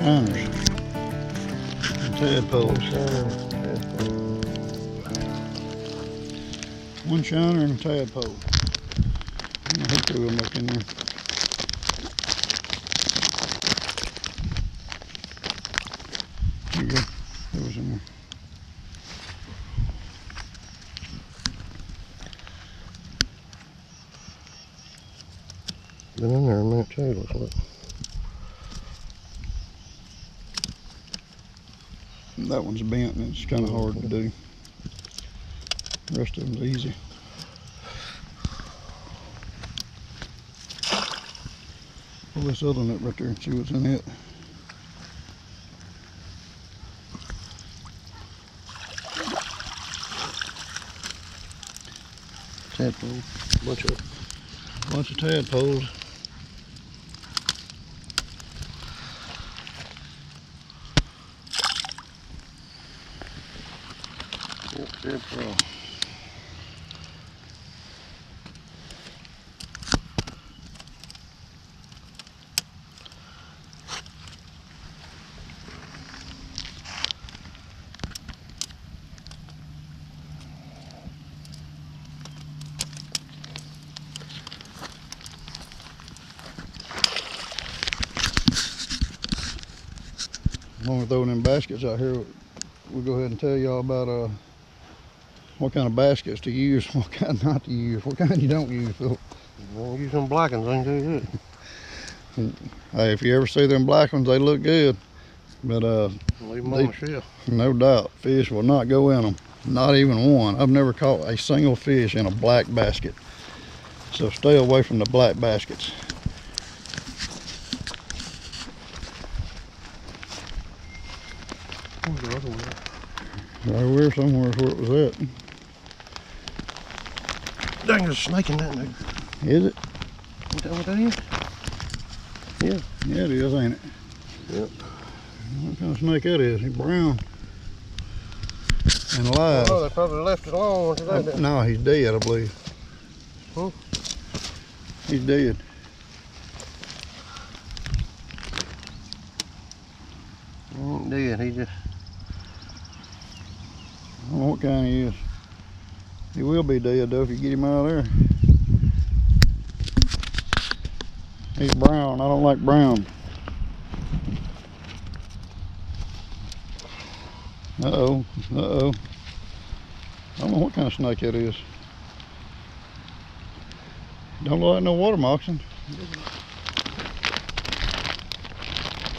shiners and tadpoles. One shiner and a tadpole. I'm gonna hook them up in there. There you go. That was in there. Been in there a minute too, looks like. That one's bent and it's kind of hard to do. The rest of them's easy. Pull this other nut right there and see what's in it. Tadpole. Bunch of tadpoles. Tadpole. When we're throwing them baskets out here, we'll go ahead and tell y'all about what kind of baskets to use, what kind not to use, what kind you don't use, Phil. Don't use them black ones, I can tell you that. Hey, if you ever see them black ones, they look good, but Leave them on the shelf. no doubt, fish will not go in them. Not even one. I've never caught a single fish in a black basket. So stay away from the black baskets. Where's the other one? Right over somewhere is where it was at. Dang, there's a snake in that dude. Is it? Is that what that is? Yeah. Yeah, it is, ain't it? Yep. What kind of snake that is? He's brown and alive. Oh, they probably left it alone today, didn't No, he's dead, I believe. Huh? He's dead. He ain't dead, he just... I don't know what kind he is. He will be dead though if you get him out of there. He's brown. I don't like brown. Uh-oh. Uh-oh. I don't know what kind of snake that is. Don't look like no water moccasin.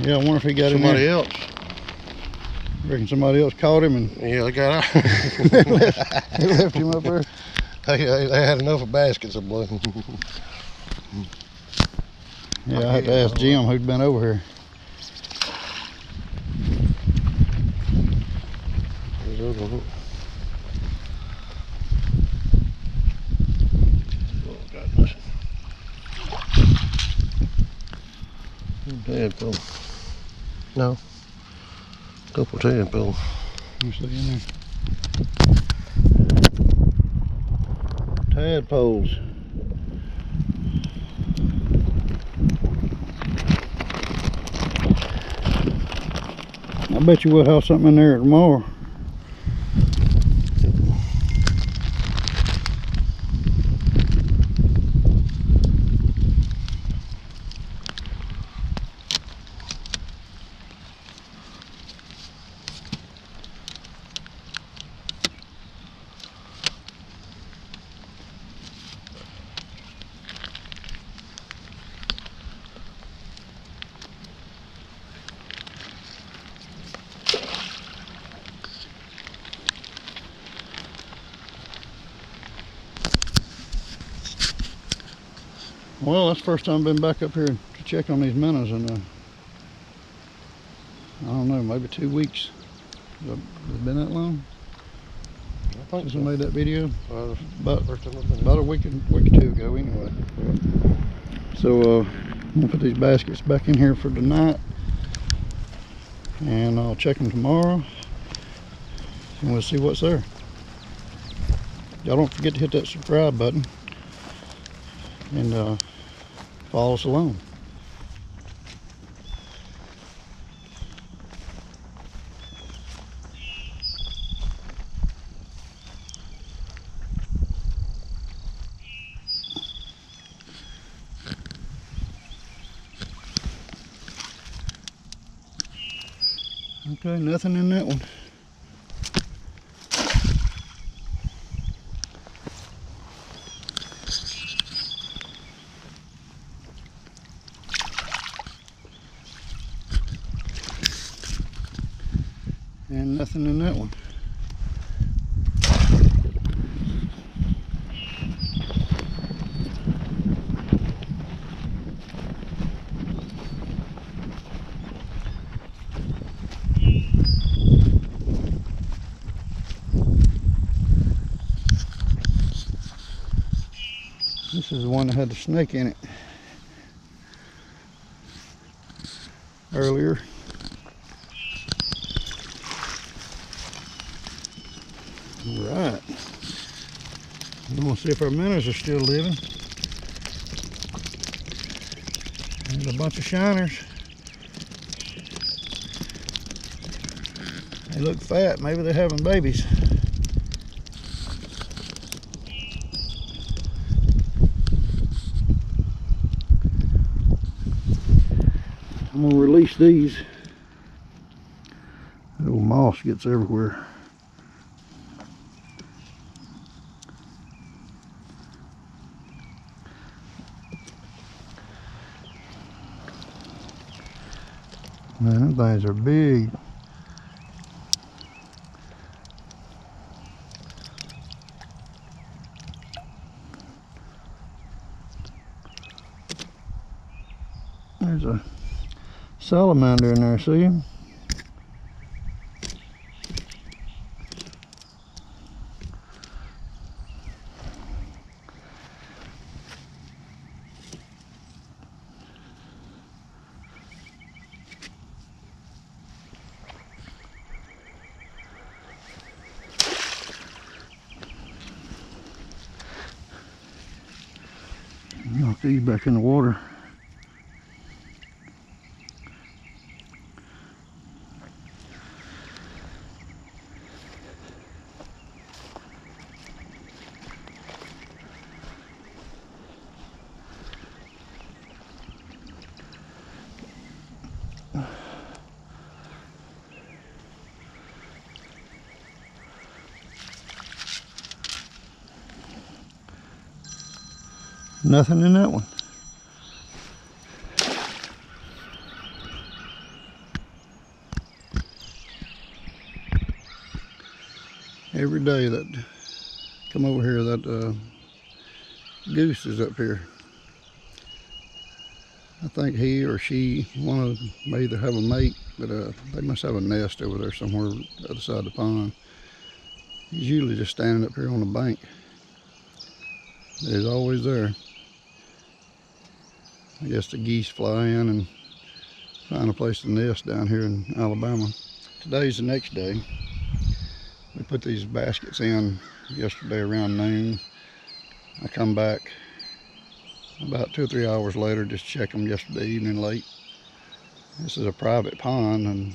Yeah, I wonder if he got somebody in there. else. Reckon somebody else caught him and Yeah, they got out. they left him up there. They had enough of baskets of blood. Yeah, I had to ask Jim who'd been over here. There's the other one. Oh, goodness. Tadpole. No. Couple tadpole. Let me see in there. Tadpoles. I bet you we'll have something in there tomorrow. Well, that's the first time I've been back up here to check on these minnows in I don't know, maybe 2 weeks. Has it been that long I think since I made that video? About about a week or two ago anyway. So I'm gonna put these baskets back in here for tonight and I'll check them tomorrow and we'll see what's there. Y'all don't forget to hit that subscribe button and follow us along. Okay, nothing in that one. And nothing in that one. This is the one that had the snake in it earlier. Right. I'm gonna see if our minnows are still living. There's a bunch of shiners. They look fat. Maybe they're having babies. I'm gonna release these. That old moss gets everywhere. Man, them things are big. There's a salamander in there, see him? Knock these back in the water. Nothing in that one. Every day that come over here, that goose is up here. I think he or she, one of them, may either have a mate, but they must have a nest over there somewhere the other side of the pond. He's usually just standing up here on the bank. He's always there. I guess the geese fly in and find a place to nest down here in Alabama. Today's the next day. We put these baskets in yesterday around noon. I come back about 2 or 3 hours later, just check them yesterday evening late. This is a private pond, and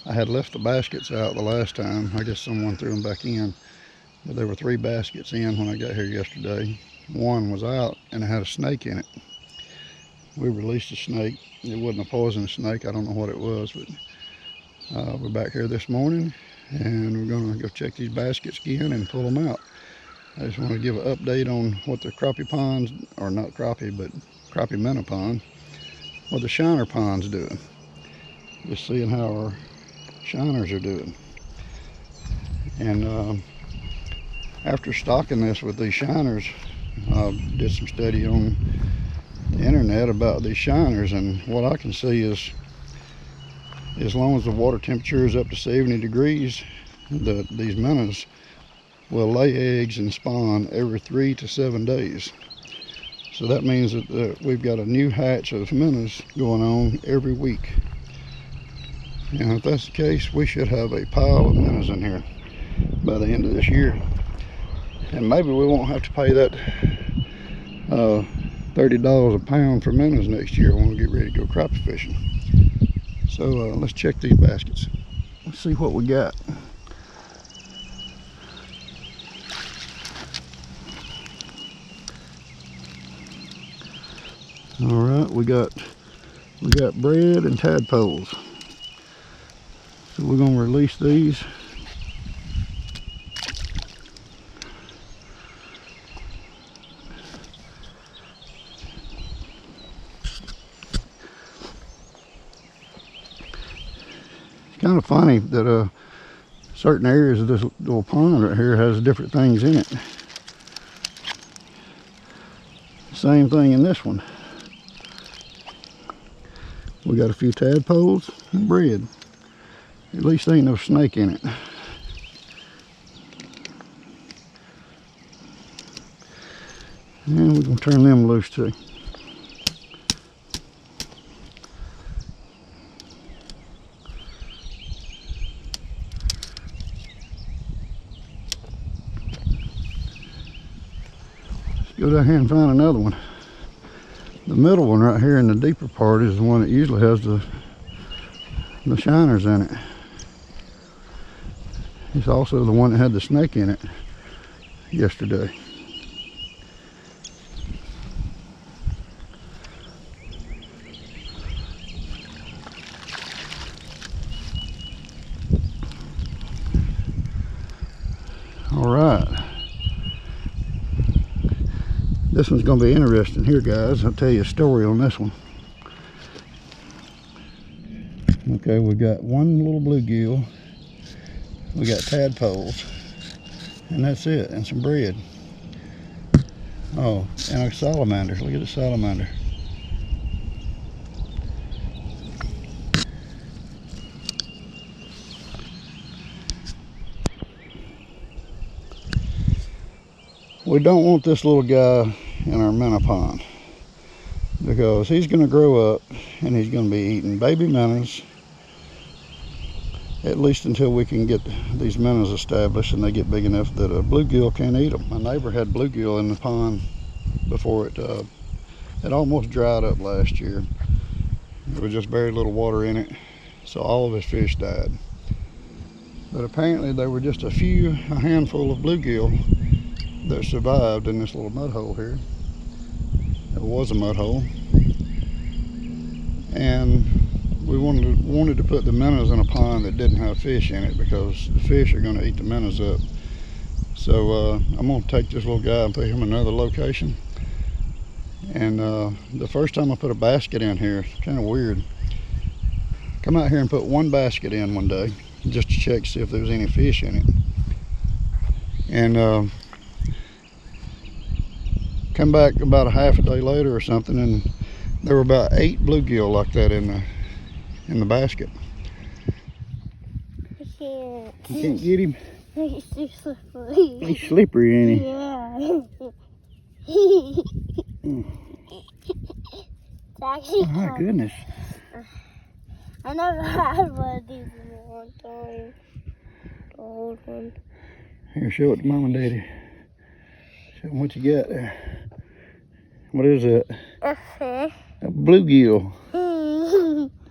I had left the baskets out the last time. I guess someone threw them back in, but there were 3 baskets in when I got here yesterday. One was out and it had a snake in it. We released the snake. It wasn't a poisonous snake. I don't know what it was, but we're back here this morning and we're gonna go check these baskets again and pull them out. I just want to give an update on what the crappie ponds, or not crappie, but crappie minnow pond, what the shiner pond's doing. Just seeing how our shiners are doing. And after stocking this with these shiners, I did some study on the internet about these shiners, and what I can see is, as long as the water temperature is up to 70 degrees, these minnows will lay eggs and spawn every 3 to 7 days. So that means that we've got a new hatch of minnows going on every week. And if that's the case, we should have a pile of minnows in here by the end of this year. And maybe we won't have to pay that $30 a pound for minnows next year when we get ready to go crappie fishing. So let's check these baskets. Let's see what we got. All right, we got bread and tadpoles. So we're gonna release these. It's kind of funny that certain areas of this little pond right here has different things in it. Same thing in this one. We got a few tadpoles and bread. At least there ain't no snake in it. And we're gonna turn them loose too. Let's go down here and find another one. The middle one right here in the deeper part is the one that usually has the shiners in it. It's also the one that had the snake in it yesterday. All right. This one's going to be interesting here, guys. I'll tell you a story on this one. Okay, we got one little bluegill. We got tadpoles. And that's it. And some bread. Oh, and a salamander. Look at the salamander. We don't want this little guy in our minnow pond because he's going to grow up and he's going to be eating baby minnows, at least until we can get these minnows established and they get big enough that a bluegill can't eat them. My neighbor had bluegill in the pond before it almost dried up last year. There was just very little water in it, so all of his fish died. But apparently there were just a handful of bluegill that survived in this little mud hole here. It was a mud hole, and we wanted to put the minnows in a pond that didn't have fish in it because the fish are going to eat the minnows up. So I'm going to take this little guy and put him in another location. And the first time I put a basket in here, it's kind of weird. Come out here and put one basket in one day just to check, see if there was any fish in it. And come back about a half a day later or something, and there were about 8 bluegill like that in the basket. I can't. You can't get him? He's too slippery. He's slippery, ain't he? Yeah. It's actually Oh my goodness. I never had one of these in a long time. The old one. Here, show it to Mom and Daddy. Show them what you got there. What is that? A fish. A bluegill.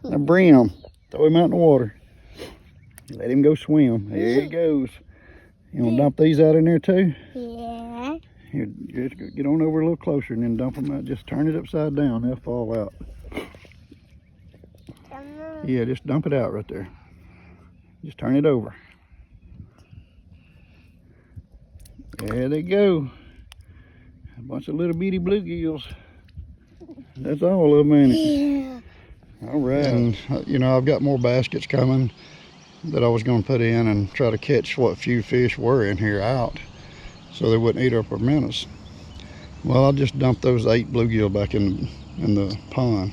A brim. Throw him out in the water. Let him go swim. There he goes. You want to dump these out in there too? Yeah. Here, just get on over a little closer and then dump them out. Just turn it upside down. They'll fall out. Yeah, just dump it out right there. Just turn it over. There they go. A bunch of little bitty bluegills. That's all of them, ain't it? Yeah. All right. And, you know, I've got more baskets coming that I was going to put in and try to catch what few fish were in here out so they wouldn't eat up our minnows. Well, I'll just dump those 8 bluegill back in the pond,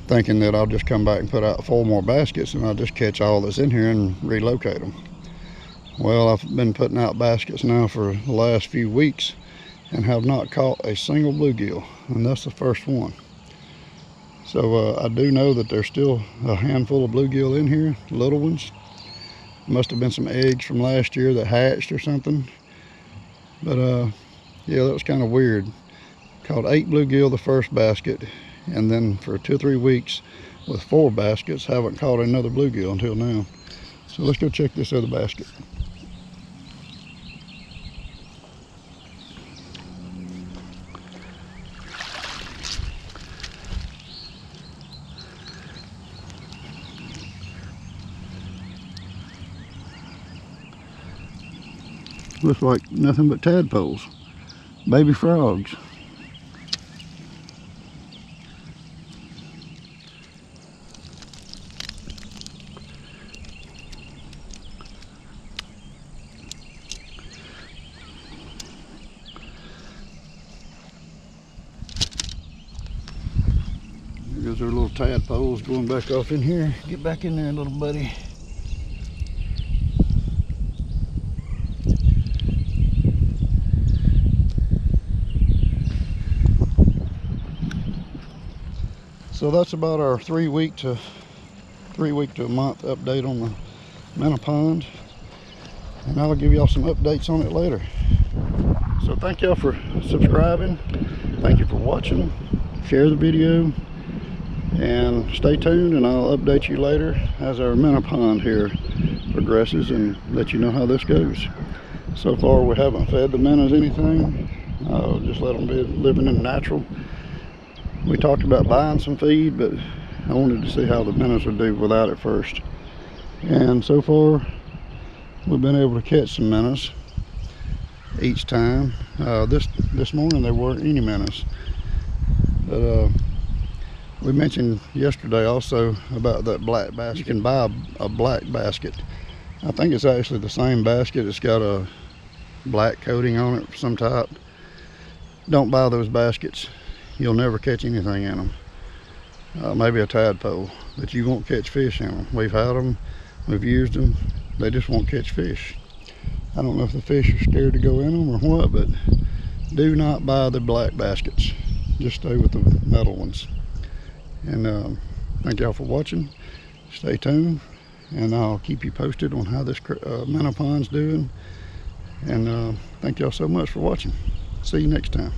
thinking that I'll just come back and put out 4 more baskets and I'll just catch all that's in here and relocate them. Well, I've been putting out baskets now for the last few weeks and have not caught a single bluegill, and that's the first one. So I do know that there's still a handful of bluegill in here, little ones. Must have been some eggs from last year that hatched or something. But yeah, that was kind of weird. Caught 8 bluegill the first basket, and then for 2 or 3 weeks with 4 baskets, haven't caught another bluegill until now. So let's go check this other basket. looks like nothing but tadpoles, baby frogs. There's our little tadpoles going back off in here. Get back in there, little buddy. So that's about our 3 week to a month update on the Minnow Pond, and I'll give y'all some updates on it later. So thank y'all for subscribing. Thank you for watching. Share the video. And stay tuned, and I'll update you later as our Minnow Pond here progresses and let you know how this goes. So far we haven't fed the minnows anything. Just let them be living in natural. We talked about buying some feed, but I wanted to see how the minnows would do without it first. And so far we've been able to catch some minnows each time. This morning there weren't any minnows, but we mentioned yesterday also about that black basket. You can buy a black basket. I think it's actually the same basket. It's got a black coating on it of some type. Don't buy those baskets. You'll never catch anything in them. Maybe a tadpole, but you won't catch fish in them. We've had them, we've used them. They just won't catch fish. I don't know if the fish are scared to go in them or what, but do not buy the black baskets. Just stay with the metal ones. And thank y'all for watching. Stay tuned, and I'll keep you posted on how this Minnow Pond's doing. And thank y'all so much for watching. See you next time.